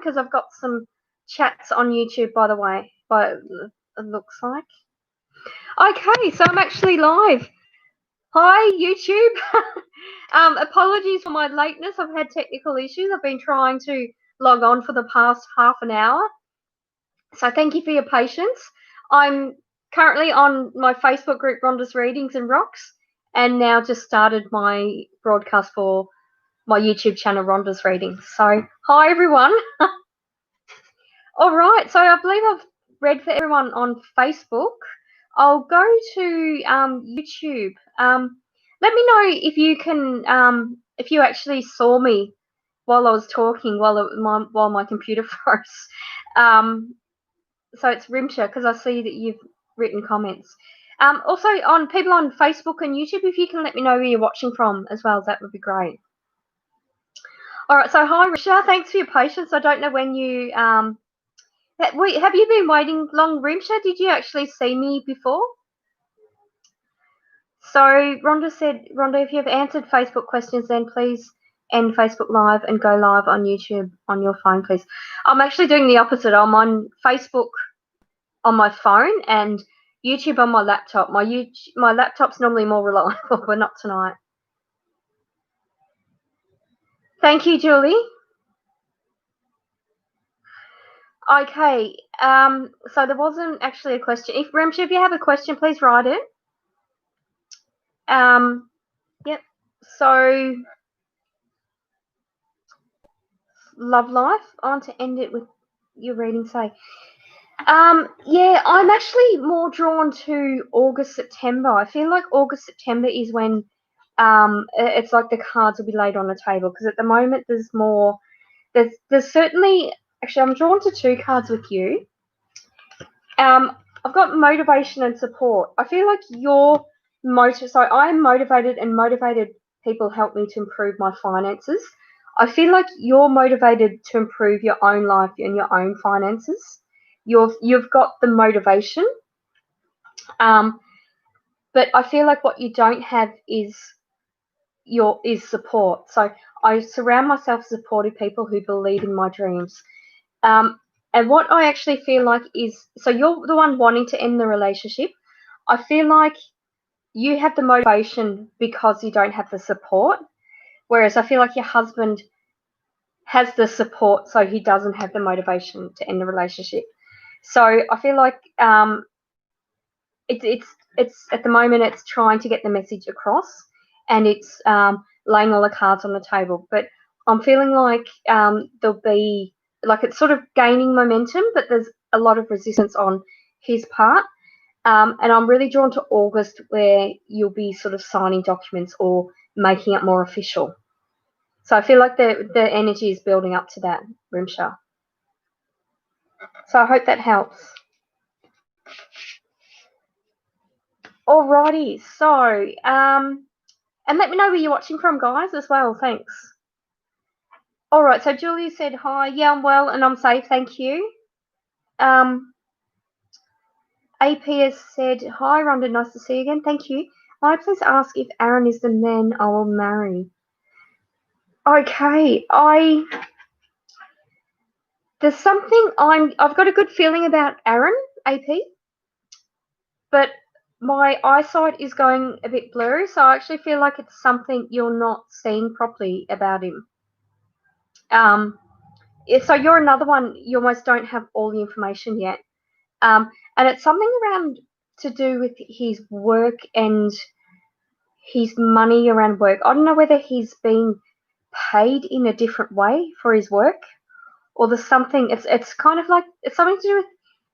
because I've got some chats on YouTube, by the way, but it looks like. Okay, so I'm actually live. Hi, YouTube. Apologies for my lateness. I've had technical issues. I've been trying to log on for the past half an hour. So thank you for your patience. I'm currently on my Facebook group, Rhonda's Readings and Rocks, and now just started my broadcast for my YouTube channel, Rhonda's Readings. So hi, everyone. All right, so I believe I've read for everyone on Facebook. I'll go to YouTube. Let me know if you can, if you actually saw me while I was talking, while my computer froze. So it's Rimsha, because I see that you've written comments. Also, on people on Facebook and YouTube, if you can let me know where you're watching from as well, that would be great. All right, so hi, Rimsha. Thanks for your patience. I don't know when you have you been waiting long, Rimsha? Did you actually see me before? So Rhonda said, Rhonda, if you have answered Facebook questions, then please end Facebook Live and go live on YouTube on your phone, please. I'm actually doing the opposite. I'm on Facebook on my phone and YouTube on my laptop. My laptop's normally more reliable, but not tonight. Thank you, Julie. Okay, so there wasn't actually a question. If Rimsha, if you have a question, please write it. Yep. So, love life. I want to end it with your reading. Say, yeah, I'm actually more drawn to August, September. I feel like August, September is when, it's like the cards will be laid on the table, because at the moment there's more. There's certainly actually I'm drawn to two cards with you. I've got motivation and support. I feel like you're so I'm motivated, and motivated people help me to improve my finances. I feel like you're motivated to improve your own life and your own finances. You've got the motivation, but I feel like what you don't have is support. So I surround myself with supportive people who believe in my dreams. And what I actually feel like is, so you're the one wanting to end the relationship. I feel like you have the motivation because you don't have the support, whereas I feel like your husband has the support, so he doesn't have the motivation to end the relationship. So I feel like it's at the moment it's trying to get the message across, and it's laying all the cards on the table. But I'm feeling like there'll be, like, it's sort of gaining momentum, but there's a lot of resistance on his part. And I'm really drawn to August, where you'll be sort of signing documents or making it more official. So I feel like the energy is building up to that, Rimsha. So I hope that helps. Alrighty, so and let me know where you're watching from, guys, as well. Thanks. All right, so Julia said hi. Yeah, I'm well and I'm safe, thank you. AP has said hi, Rhonda. Nice to see you again. Thank you. May I please ask if Aaron is the man I will marry? Okay, there's something I've got a good feeling about Aaron, AP, but my eyesight is going a bit blurry, so I actually feel like it's something you're not seeing properly about him. So you're another one, you almost don't have all the information yet. And it's something around to do with his work and his money around work. I don't know whether he's being paid in a different way for his work, or there's something, it's kind of like, it's something to do with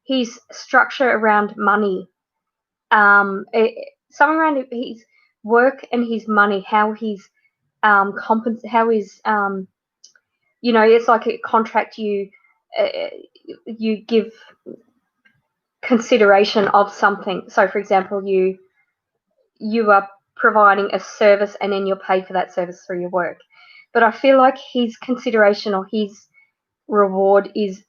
his structure around money. Something around his work and his money, how he's how he's it's like a contract, you give consideration of something. So for example, you are providing a service and then you're paid for that service through your work. But I feel like his consideration or his reward is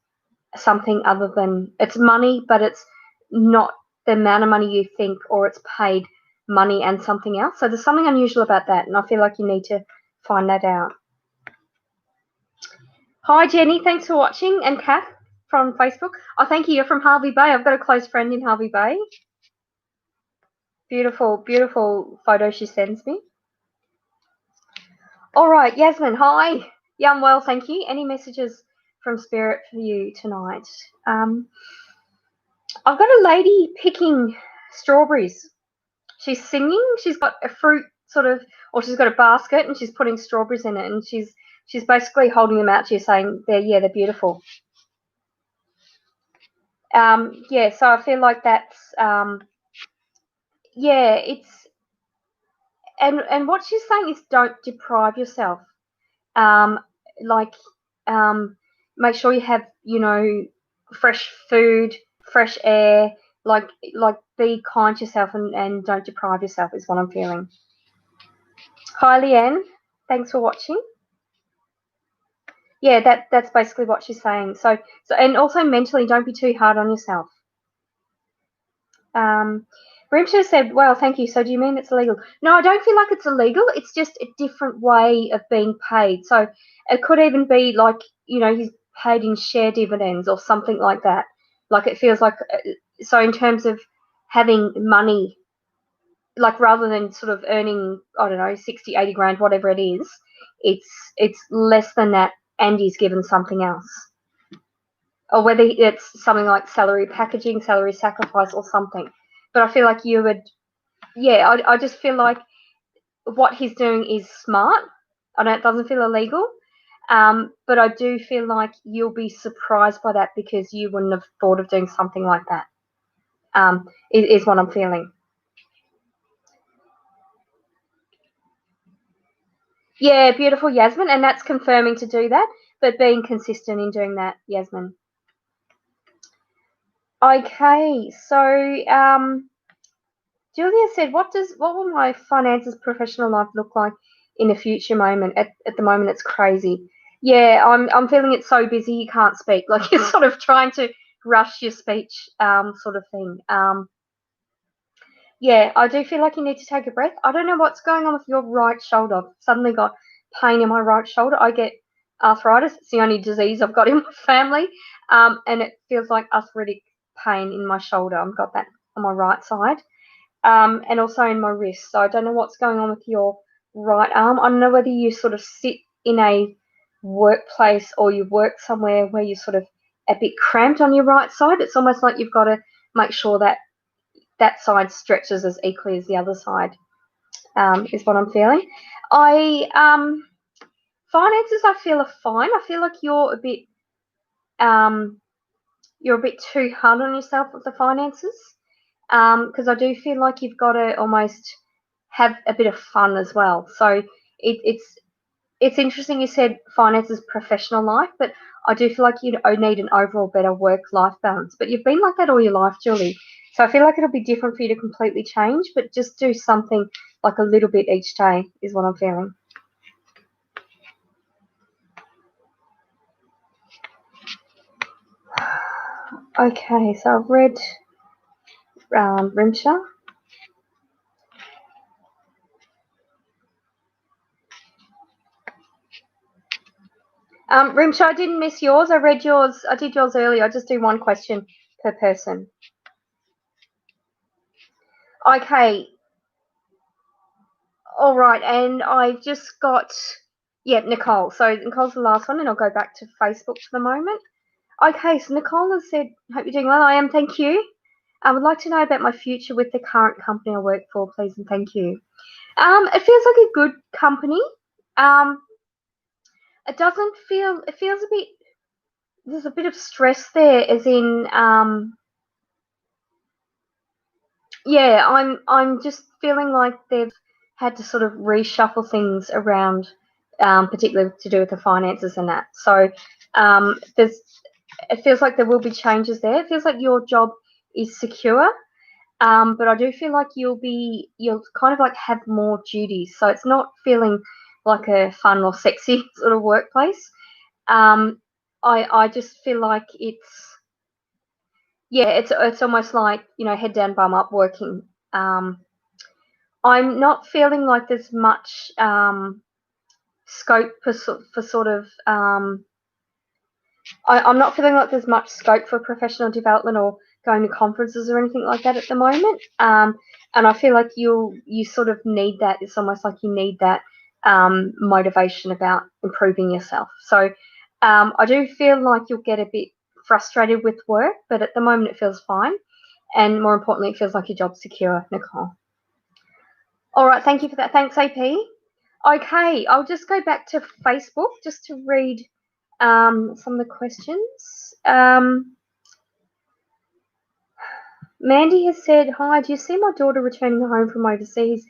something other than, it's money, but it's not the amount of money you think, or it's paid money and something else. So there's something unusual about that, and I feel like you need to find that out. Hi, Jenny. Thanks for watching. And Kath from Facebook. Oh, thank you. You're from Harvey Bay. I've got a close friend in Harvey Bay. Beautiful, beautiful photo she sends me. All right, Yasmin. Hi. Yeah, I'm well, thank you. Any messages from Spirit for you tonight? I've got a lady picking strawberries. She's singing. She's got a fruit sort of, or she's got a basket and she's putting strawberries in it, and she's basically holding them out to you, saying they're beautiful. Yeah, so I feel like that's yeah, it's and what she's saying is don't deprive yourself. Um, like make sure you have, fresh food, fresh air. Like be kind to yourself and don't deprive yourself is what I'm feeling. Hi, Leanne. Thanks for watching. Yeah, that's basically what she's saying. So and also mentally, don't be too hard on yourself. Rimsha said, well, thank you. So do you mean it's illegal? No, I don't feel like it's illegal. It's just a different way of being paid. So it could even be like, he's paid in share dividends or something like that. Like it feels like, so in terms of having money, like rather than sort of earning, I don't know, 60, 80 grand, whatever it is, it's less than that and he's given something else. Or whether it's something like salary packaging, salary sacrifice or something. But I feel like you would, yeah, I just feel like what he's doing is smart. I know it doesn't feel illegal, but I do feel like you'll be surprised by that because you wouldn't have thought of doing something like that, is what I'm feeling. Yeah, beautiful, Yasmin, and that's confirming to do that, but being consistent in doing that, Yasmin. Okay, so Julia said, what will my finances, professional life look like in a future moment? At the moment, it's crazy. Yeah, I'm feeling it's so busy you can't speak. Like you're sort of trying to rush your speech, sort of thing. Yeah, I do feel like you need to take a breath. I don't know what's going on with your right shoulder. I've suddenly got pain in my right shoulder. I get arthritis. It's the only disease I've got in my family, and it feels like arthritic pain in my shoulder. I've got that on my right side. And also in my wrist. So I don't know what's going on with your right arm. I don't know whether you sort of sit in a workplace or you work somewhere where you're sort of a bit cramped on your right side. It's almost like you've got to make sure that that side stretches as equally as the other side, is what I'm feeling. Finances I feel are fine. I feel like you're a bit too hard on yourself with the finances. Because I do feel like you've got to almost have a bit of fun as well. So it's interesting you said finances, professional life, but I do feel like you need an overall better work-life balance. But you've been like that all your life, Julie. So I feel like it'll be different for you to completely change, but just do something like a little bit each day is what I'm feeling. Okay, so I've read Rimsha. Rimsha, I didn't miss yours. I read yours. I did yours earlier. I just do one question per person. Okay. All right, and I've just got, Nicole. So Nicole's the last one, and I'll go back to Facebook for the moment. Okay, so Nicole has said, hope you're doing well. I am, thank you. I would like to know about my future with the current company I work for, please, and thank you. It feels like a good company. It doesn't feel, it feels a bit, there's a bit of stress there, as in, yeah, I'm just feeling like they've had to sort of reshuffle things around, particularly to do with the finances and that. So it feels like there will be changes there. It feels like your job is secure, but I do feel like you'll kind of like have more duties. So it's not feeling like a fun or sexy sort of workplace. I just feel like it's almost like, head down, bum up working. I'm not feeling like there's much scope for sort of I'm not feeling like there's much scope for professional development or going to conferences or anything like that at the moment. And I feel like you sort of need that. It's almost like you need that motivation about improving yourself. So I do feel like you'll get a bit frustrated with work, but at the moment it feels fine. And more importantly, it feels like your job's secure, Nicole. All right, thank you for that. Thanks, AP. Okay, I'll just go back to Facebook just to read some of the questions. Mandy has said, "Hi, do you see my daughter returning home from overseas?"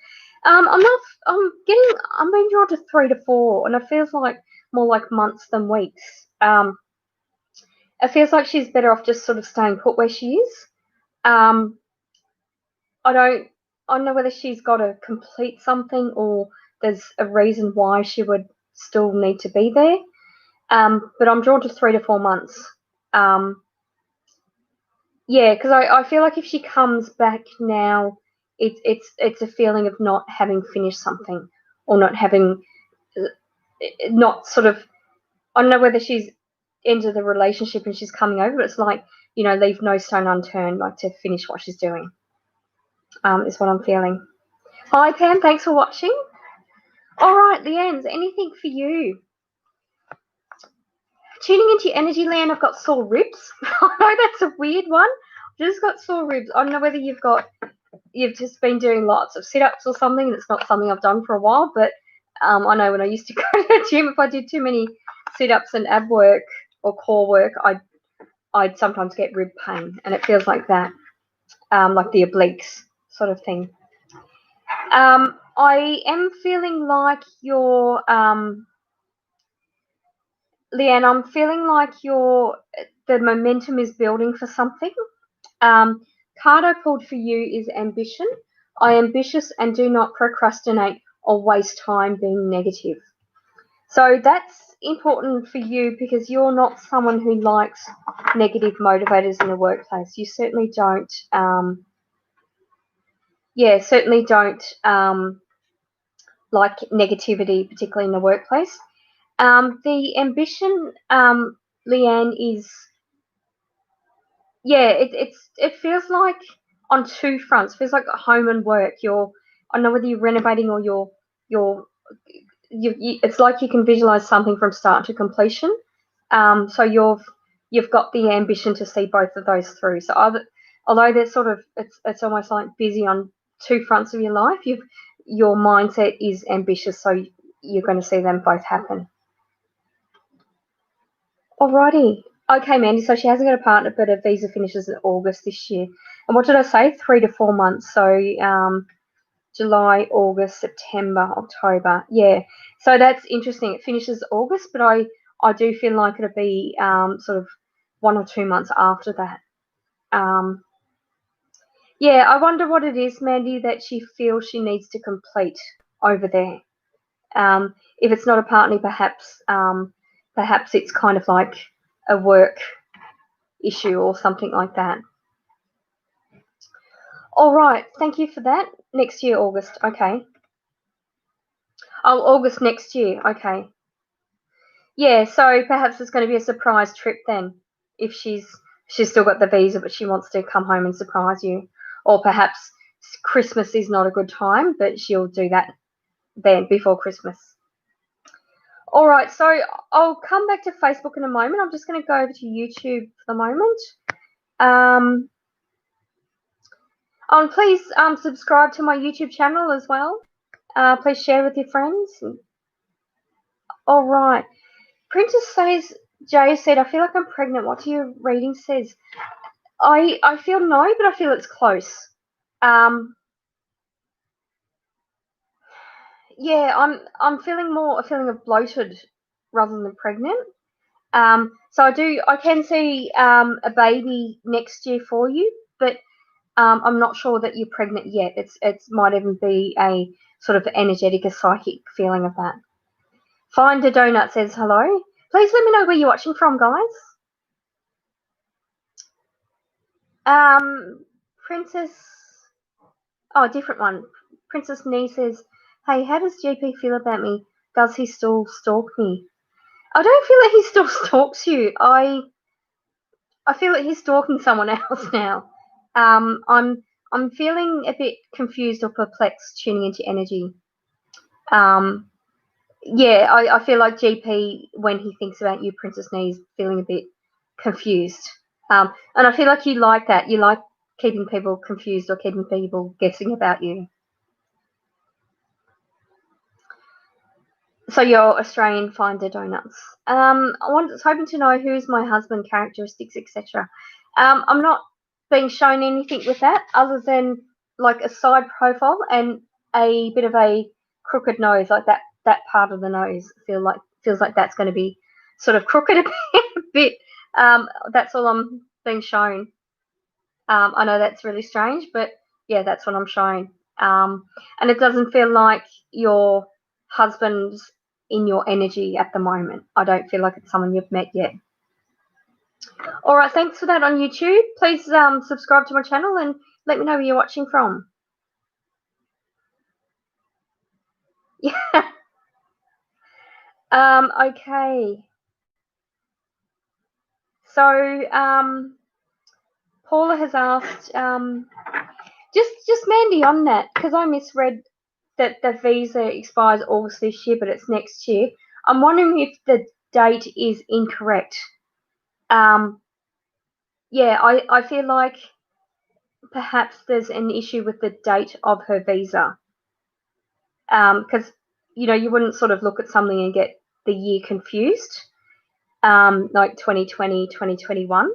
I'm not. I'm being drawn to 3 to 4, and it feels like more like months than weeks. It feels like she's better off just sort of staying put where she is. I don't know whether she's got to complete something or there's a reason why she would still need to be there. But I'm drawn to 3 to 4 months. Yeah, because I feel like if she comes back now, it's a feeling of not having finished something or not sort of. I don't know whether she's into the relationship and she's coming over, but it's like, leave no stone unturned, like to finish what she's doing. Is what I'm feeling. Hi Pam, thanks for watching. All right, Leanne's, anything for you? Tuning into your energy, Leanne, I've got sore ribs. I know that's a weird one. I've just got sore ribs. I don't know whether you've just been doing lots of sit-ups or something. It's not something I've done for a while, but I know when I used to go to the gym, if I did too many sit-ups and ab work or core work, I'd sometimes get rib pain, and it feels like that, like the obliques sort of thing. I am feeling like you're, Leanne, I'm feeling like the momentum is building for something. Card I pulled for you is ambition. I am ambitious and do not procrastinate or waste time being negative. So that's important for you because you're not someone who likes negative motivators in the workplace. You certainly don't. Certainly don't like negativity, particularly in the workplace. The ambition, Leanne, is it feels like on two fronts. It feels like home and work. I don't know whether you're renovating or it's like you can visualize something from start to completion. So you've got the ambition to see both of those through. So although they're sort of it's almost like busy on two fronts of your life, your mindset is ambitious, so you're going to see them both happen. Alrighty. Okay, Mandy, so she hasn't got a partner, but her visa finishes in August this year. And what did I say? 3 to 4 months. So July, August, September, October. Yeah. So that's interesting. It finishes August, but I do feel like it'll be sort of 1 or 2 months after that. I wonder what it is, Mandy, that she feels she needs to complete over there. If it's not a partner, perhaps it's kind of like a work issue or something like that. All right, thank you for that. Next year, August. Okay. Oh, August next year. Okay. Yeah, so perhaps it's going to be a surprise trip then. If she's still got the visa, but she wants to come home and surprise you, or perhaps Christmas is not a good time, but she'll do that then before Christmas. All right, so I'll come back to Facebook in a moment. I'm just going to go over to YouTube for the moment. Please subscribe to my YouTube channel as well. Please share with your friends. All right. Princess says, Jay said, I feel like I'm pregnant. What do your reading says? I feel no, but I feel it's close. I'm feeling more a feeling of bloated rather than pregnant. So I can see a baby next year for you, but I'm not sure that you're pregnant yet. It might even be a sort of energetic, a psychic feeling of that. Find a Donut says hello. Please let me know where you're watching from, guys. Princess. Oh, different one. Princess Nee says, "Hey, how does JP feel about me? Does he still stalk me?" I don't feel like he still stalks you. I feel like he's stalking someone else now. I'm feeling a bit confused or perplexed tuning into energy. Yeah, I feel like GP, when he thinks about you, Princess Knees, feeling a bit confused. And I feel like you like that. You like keeping people confused or keeping people guessing about you. So you're Australian Finder Donuts. I was hoping to know who's my husband, characteristics, etc. I'm not being shown anything with that other than like a side profile and a bit of a crooked nose, like that part of the nose feels like that's going to be sort of crooked a bit. That's all I'm being shown. I know that's really strange, but yeah, that's what I'm showing. And it doesn't feel like your husband's in your energy at the moment. I don't feel like it's someone you've met yet. All right, thanks for that on YouTube. Please subscribe to my channel and let me know where you're watching from. Yeah. Okay. So Paula has asked, just Mandy on that, because I misread that the visa expires August this year, but it's next year. I'm wondering if the date is incorrect. Yeah, I feel like perhaps there's an issue with the date of her visa. Because, you wouldn't sort of look at something and get the year confused, like 2020, 2021.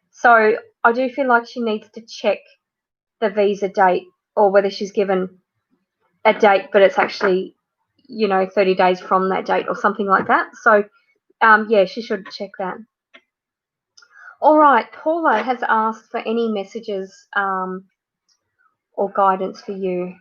So I do feel like she needs to check the visa date or whether she's given a date, but it's actually, 30 days from that date or something like that. So, yeah, she should check that. All right, Paula has asked for any messages or guidance for you.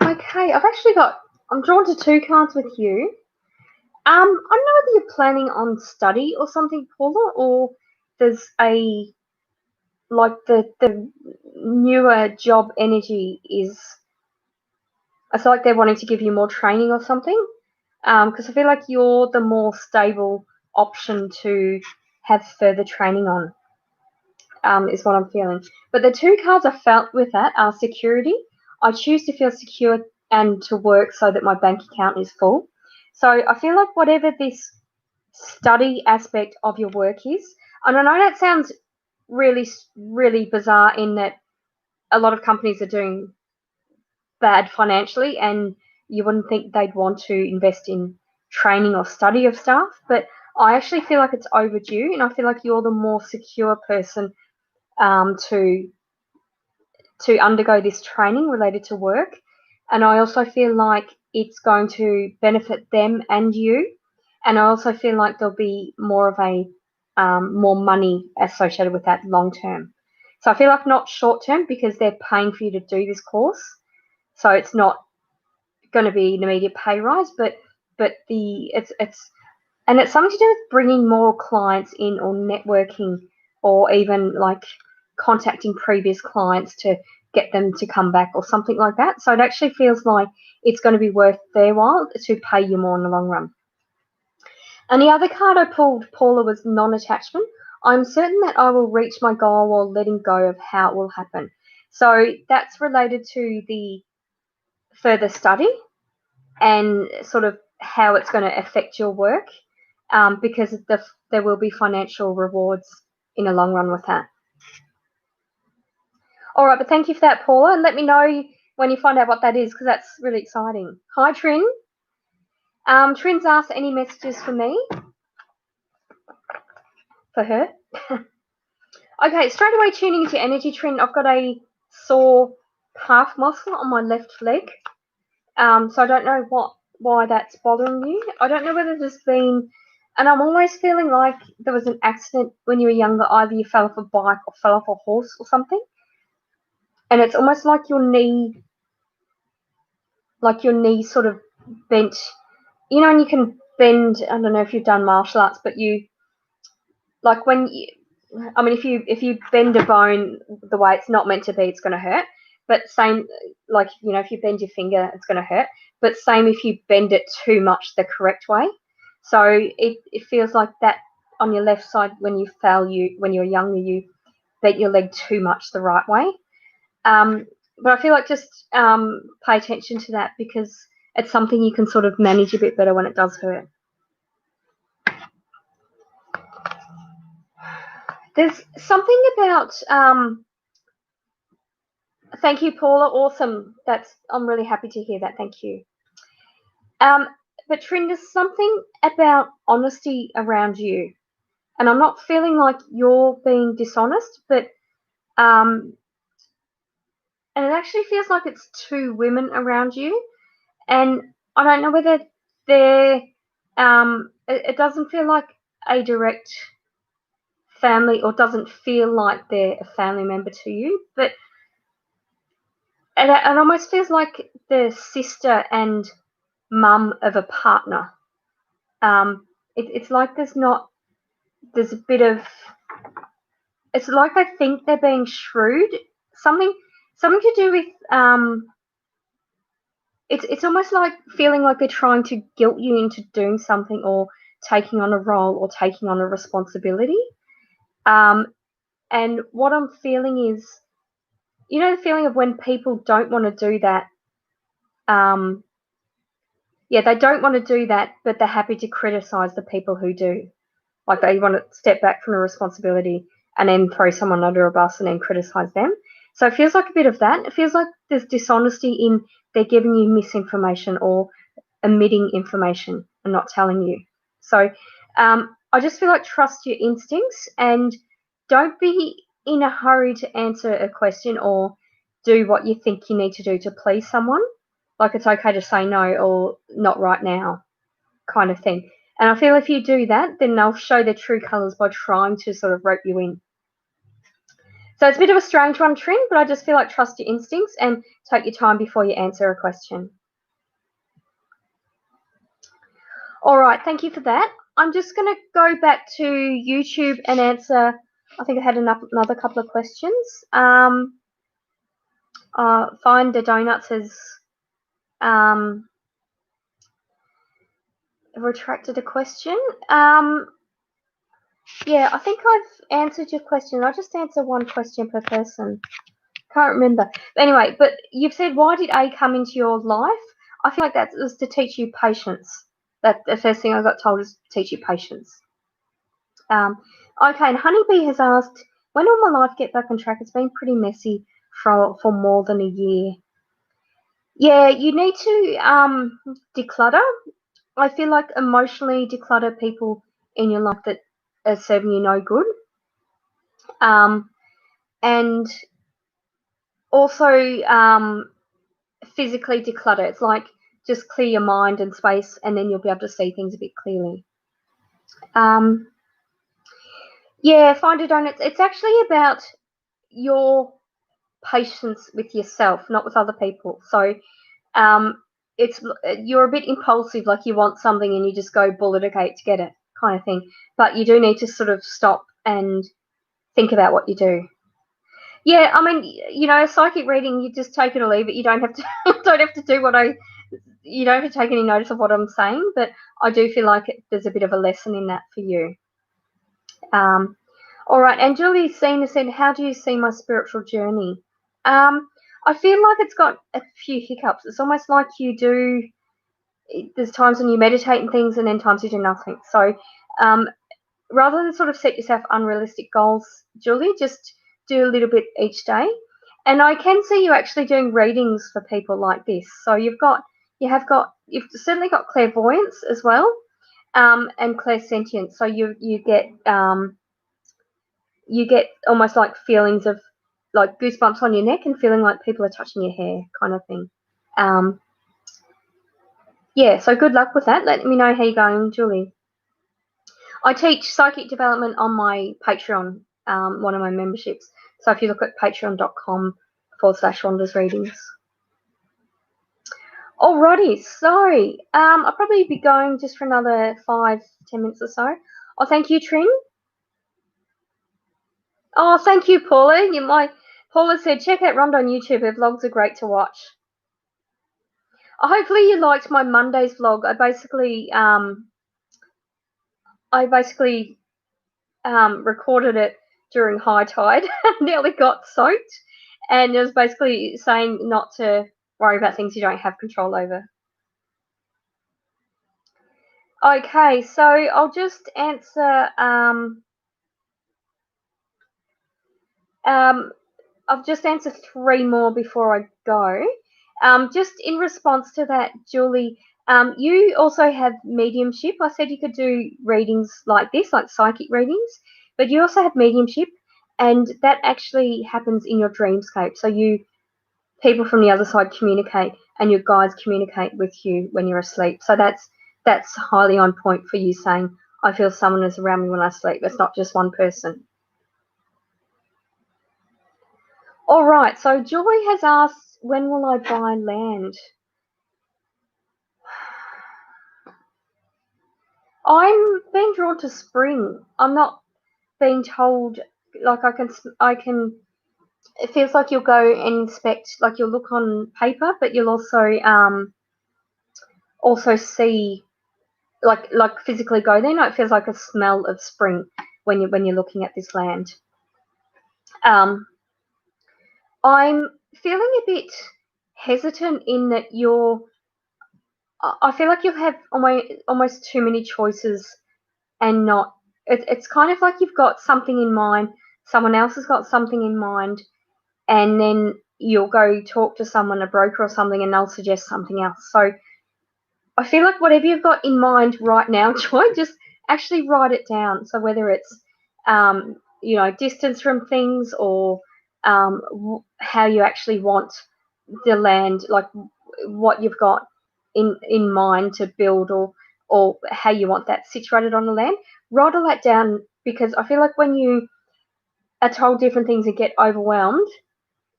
Okay, I'm drawn to 2 cards with you. I don't know whether you're planning on study or something, Paula, or there's like the newer job energy is, I feel like they're wanting to give you more training or something. Because I feel like you're the more stable option to have further training on, is what I'm feeling. But the 2 cards I felt with that are security. I choose to feel secure and to work so that my bank account is full. So I feel like whatever this study aspect of your work is, and I know that sounds really, really bizarre in that a lot of companies are doing bad financially and you wouldn't think they'd want to invest in training or study of staff, but I actually feel like it's overdue, and I feel like you're the more secure person to undergo this training related to work. And I also feel like it's going to benefit them and you. And I also feel like there'll be more of a more money associated with that long term. So I feel like not short term because they're paying for you to do this course. So it's not going to be an immediate pay rise, but it's something to do with bringing more clients in or networking or even like contacting previous clients to get them to come back or something like that. So it actually feels like it's going to be worth their while to pay you more in the long run. And the other card I pulled, Paula, was non-attachment. I'm certain that I will reach my goal while letting go of how it will happen. So that's related to the further study and sort of how it's going to affect your work, because there will be financial rewards in the long run with that. All right, but thank you for that, Paula, and let me know when you find out what that is, because that's really exciting. Hi, Trin. Trin's asked any messages for me, for her. Okay, straight away tuning into energy, Trin. I've got a sore calf muscle on my left leg, so I don't know why that's bothering you. I don't know whether there's been, and I'm almost feeling like there was an accident when you were younger. Either you fell off a bike or fell off a horse or something. And it's almost like your knee sort of bent, and you can bend. I don't know if you've done martial arts, but you, like when I mean, if you bend a bone the way it's not meant to be, it's going to hurt. But same, like, you know, if you bend your finger, it's going to hurt. But same if you bend it too much the correct way. So it feels like that on your left side when you fell, when you're younger, you bent your leg too much the right way. But I feel like just pay attention to that, because it's something you can sort of manage a bit better when it does hurt. There's something about thank you, Paula. Awesome. I'm really happy to hear that. Thank you. But Trin, there's something about honesty around you, and I'm not feeling like you're being dishonest, but and it actually feels like it's two women around you, and I don't know whether they're it doesn't feel like a direct family, or doesn't feel like they're a family member to you, but it almost feels like the sister and mum of a partner. It's like there's a bit of, it's like I think they're being shrewd. Something to do with it's almost like feeling like they're trying to guilt you into doing something, or taking on a role, or taking on a responsibility. And what I'm feeling is, you know, the feeling of when people don't want to do that. They don't want to do that, but they're happy to criticize the people who do. Like, they want to step back from a responsibility and then throw someone under a bus and then criticize them. So it feels like a bit of that. It feels like there's dishonesty in they're giving you misinformation or omitting information and not telling you. So I just feel like trust your instincts, and don't be in a hurry to answer a question or do what you think you need to do to please someone. Like, it's okay to say no, or not right now, kind of thing. And I feel if you do that, then they'll show their true colours by trying to sort of rope you in. So it's a bit of a strange one, Trin, but I just feel like trust your instincts and take your time before you answer a question. All right, thank you for that. I'm just going to go back to YouTube and answer, I think I had another couple of questions. Find the Donuts has retracted a question. Yeah, I think I've answered your question. I just answer one question per person. Can't remember. Anyway, but you've said, why did A come into your life? I feel like that was to teach you patience. That the first thing I got told is to teach you patience. Okay, and Honeybee has asked, when will my life get back on track? It's been pretty messy for more than a year. Yeah, you need to declutter. I feel like emotionally declutter people in your life that are serving you no good. And also physically declutter. It's like just clear your mind and space, and then you'll be able to see things a bit clearly. Yeah, find a donut. It's actually about your patience with yourself, not with other people. So you're a bit impulsive, like you want something and you just go bull it a gate to get it, kind of thing. But you do need to sort of stop and think about what you do. Yeah, I mean, you know, a psychic reading, you just take it or leave it. You don't have to do you don't have to take any notice of what I'm saying, but I do feel like there's a bit of a lesson in that for you. All right, and Julie Sina said, how do you see my spiritual journey? I feel like it's got a few hiccups. It's almost like there's times when you meditate and things, and then times you do nothing. So rather than sort of set yourself unrealistic goals, Julie, just do a little bit each day. And I can see you actually doing readings for people like this. So you've certainly got clairvoyance as well, and clairsentience. So you get almost like feelings of like goosebumps on your neck and feeling like people are touching your hair, kind of thing. Yeah, so good luck with that. Let me know how you're going, Julie. I teach psychic development on my Patreon, one of my memberships. So if you look at patreon.com/Rhonda's readings. Alrighty, so I'll probably be going just for another 5-10 minutes or so. Oh, thank you, Trin. Oh, thank you, Paula. Paula said, check out Rhonda on YouTube. Her vlogs are great to watch. Hopefully you liked my Monday's vlog. I basically recorded it during high tide. Nearly got soaked, and it was basically saying not to worry about things you don't have control over. Okay, so I'll just answer. I've just answered 3 more before I go. Just in response to that, Julie, you also have mediumship. I said you could do readings like this, like psychic readings, but you also have mediumship, and that actually happens in your dreamscape. So people from the other side communicate, and your guides communicate with you when you're asleep. So that's highly on point for you saying, I feel someone is around me when I sleep. It's not just one person. All right, so Joy has asked, when will I buy land? I'm being drawn to spring. I'm not being told, like I can, it feels like you'll go and inspect, like you'll look on paper, but you'll also see, like physically go there. No, it feels like a smell of spring when you're looking at this land. I'm feeling a bit hesitant in that I feel like you have almost too many choices and not. It's kind of like you've got something in mind, someone else has got something in mind, and then you'll go talk to someone, a broker or something, and they'll suggest something else. So I feel like whatever you've got in mind right now, Joy, just actually write it down. So whether it's distance from things, or how you actually want the land, like what you've got in mind to build, or how you want that situated on the land, write all that down, because I feel like when you are told different things and get overwhelmed,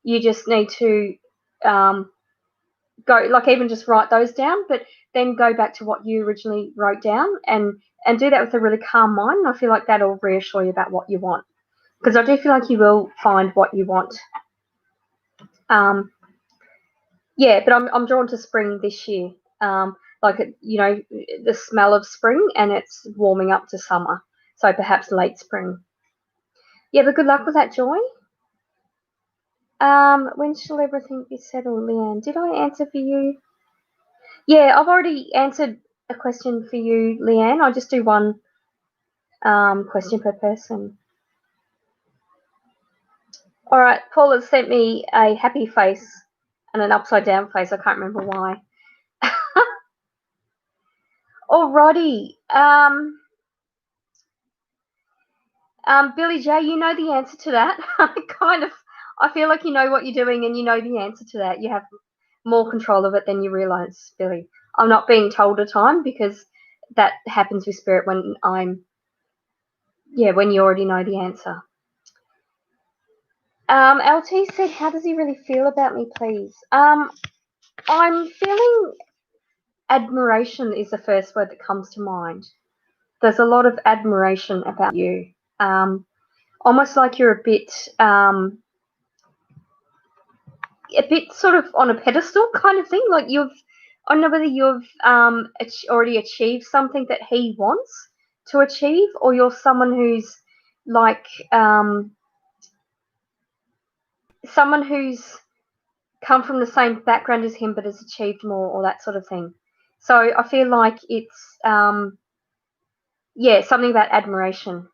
you just need to go, like, even just write those down, but then go back to what you originally wrote down, and do that with a really calm mind. And I feel like that'll reassure you about what you want, because I do feel like you will find what you want. But I'm drawn to spring this year. Like, the smell of spring, and it's warming up to summer, so perhaps late spring. Yeah, but good luck with that, Joy. When shall everything be settled, Leanne? Did I answer for you? Yeah, I've already answered a question for you, Leanne. I'll just do one question per person. All right, Paul has sent me a happy face and an upside down face. I can't remember why. Alrighty. Billy J, you know the answer to that. I feel like you know what you're doing, and you know the answer to that. You have more control of it than you realise, Billy. I'm not being told a time, because that happens with spirit when when you already know the answer. LT said, how does he really feel about me, please? I'm feeling admiration is the first word that comes to mind. There's a lot of admiration about you. Almost like you're a bit sort of on a pedestal kind of thing. Like, I don't know whether you've already achieved something that he wants to achieve, or you're someone who's like someone who's come from the same background as him but has achieved more, or that sort of thing. So I feel like it's something about admiration.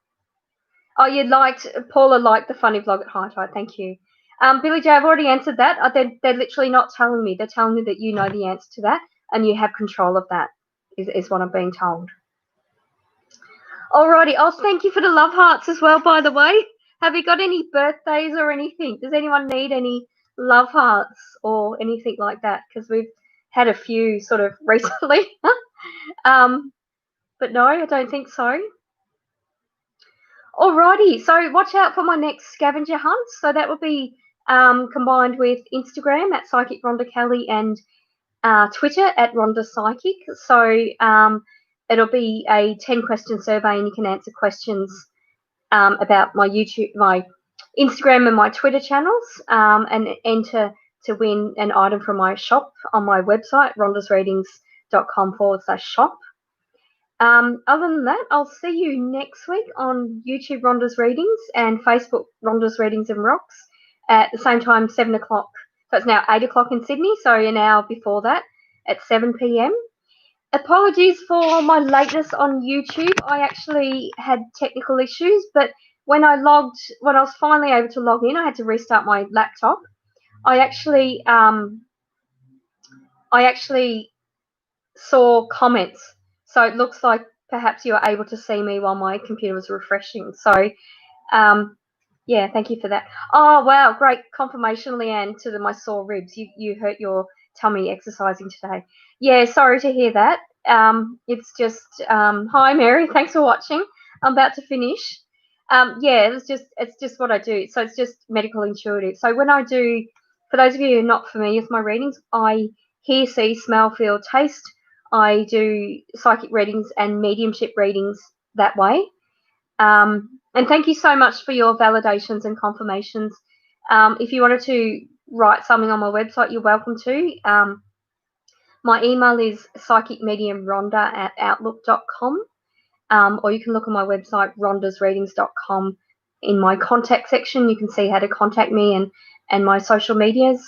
Oh, Paula liked the funny vlog at High Tide. Thank you. Billy J, I've already answered that. They're literally not telling me. They're telling me that you know the answer to that, and you have control of that, is what I'm being told. Alrighty. Oh, thank you for the love hearts as well, by the way. Have you got any birthdays or anything? Does anyone need any love hearts or anything like that? Because we've had a few sort of recently. But no, I don't think so. Alrighty, so watch out for my next scavenger hunt. So that will be combined with Instagram at Psychic Rhonda Kelly, and Twitter at Rhonda Psychic. So it'll be a 10-question survey, and you can answer questions about my Instagram and my Twitter channels, and enter to win an item from my shop on my website, rondasreadings.com/shop. Other than that, I'll see you next week on YouTube Rhonda's Readings and Facebook Rhonda's Readings and Rocks at the same time, 7 o'clock. So it's now 8 o'clock in Sydney, so an hour before that at 7 p.m. Apologies for my lateness on YouTube. I actually had technical issues, but when I was finally able to log in, I had to restart my laptop. I actually saw comments, so it looks like perhaps you were able to see me while my computer was refreshing. So, yeah, thank you for that. Oh wow, great confirmation, Leanne, to my sore ribs. You hurt your tummy exercising today. Yeah, sorry to hear that. It's just hi Mary, thanks for watching. I'm about to finish. Yeah, it's just what I do. So it's just medical intuitive. So when I do, for those of you who are not familiar with my readings, I hear, see, smell, feel, taste. I do psychic readings and mediumship readings that way. And thank you so much for your validations and confirmations. If you wanted to write something on my website, you're welcome to. My email is psychicmediumrhonda@outlook.com, or you can look on my website, rhondasreadings.com. In my contact section, you can see how to contact me and my social medias.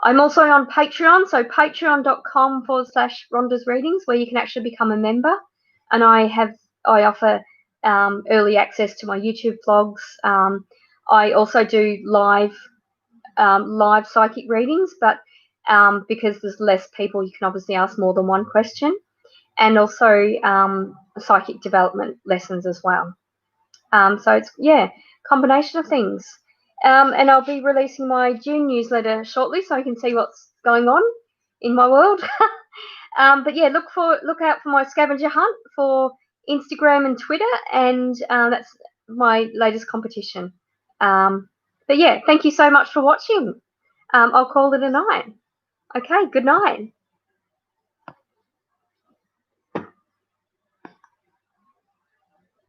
I'm also on Patreon, so patreon.com/Rhonda's Readings, where you can actually become a member. And I offer early access to my YouTube vlogs. I also do live psychic readings, but because there's less people, you can obviously ask more than one question, and also psychic development lessons as well. So it's combination of things. And I'll be releasing my June newsletter shortly, so you can see what's going on in my world. But yeah, look out for my scavenger hunt for Instagram and Twitter, and that's my latest competition. But yeah, thank you so much for watching. I'll call it a night. Okay, good night.